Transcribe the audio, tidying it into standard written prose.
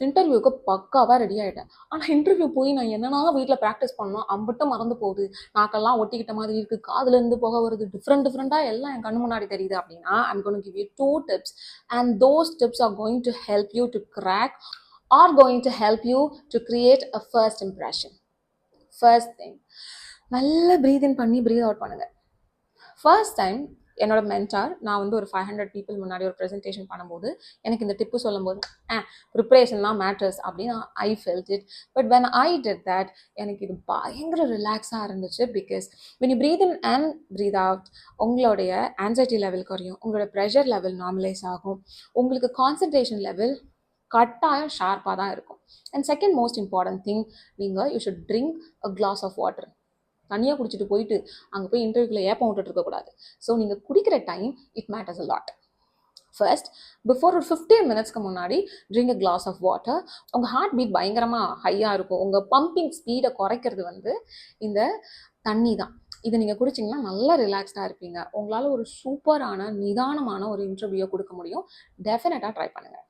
இன்டர்வியூக்கு பக்காவாக ரெடி ஆகிட்டேன். ஆனால் இன்டர்வியூ போய் நான் என்னன்னா வீட்டில் ப்ராக்டிஸ் பண்ணோம் அம்பிட்டும் மறந்து போகுது, நாக்கெல்லாம் ஒட்டிக்கிட்ட மாதிரி இருக்குது, காதுலேருந்து போக வருது, டிஃப்ரெண்ட்டாக எல்லாம் என் கண்ணு முன்னாடி தெரியுது அப்படின்னா, I'm going to give you 2 tips and those tips are going to help you to crack or going to help you to create a first impression. First thing, நல்லா ப்ரீத் இன் பண்ணி ப்ரீத் அவுட் பண்ணுங்க. First time என்னோட mentor நான் வந்து ஒரு 500 people முன்னாடி ஒரு presentation பண்ணும்போது எனக்கு இந்த டிப்பு சொல்லும்போது ப்ரிப்ரேஷன்லாம் மேட்டர்ஸ் அப்படின்னு I felt it. But when I did that எனக்கு இது பயங்கர ரிலாக்ஸாக இருந்துச்சு. Because when you breathe in and breathe out உங்களுடைய ஆன்சைட்டி லெவல் குறையும், உங்களோட ப்ரெஷர் லெவல் நார்மலைஸ் ஆகும், உங்களுக்கு கான்சன்ட்ரேஷன் லெவல் கட்டாயம் ஷார்ப்பாக தான் இருக்கும். And second most important thing, நீங்கள் you should drink a glass of water. தனியாக குடிச்சிட்டு போயிட்டு அங்கே போய் இன்டர்வியூவில் ஏப்பம் விட்டுட்டு இருக்கக்கூடாது. ஸோ நீங்கள் குடிக்கிற time it matters a lot. First before ஒரு 15 மினிட்ஸ்க்கு முன்னாடி drink a glass of water. உங்கள் ஹார்ட் பீட் பயங்கரமாக ஹையாக இருக்கும், உங்கள் பம்பிங் ஸ்பீடை குறைக்கிறது வந்து இந்த தண்ணி தான். இதை நீங்கள் குடிச்சிங்கன்னா நல்லா ரிலாக்ஸ்டாக இருப்பீங்க. உங்களால் ஒரு சூப்பரான நிதானமான ஒரு இன்டர்வியூ கொடுக்க முடியும். டெஃபினட்டாக ட்ரை பண்ணுங்கள்.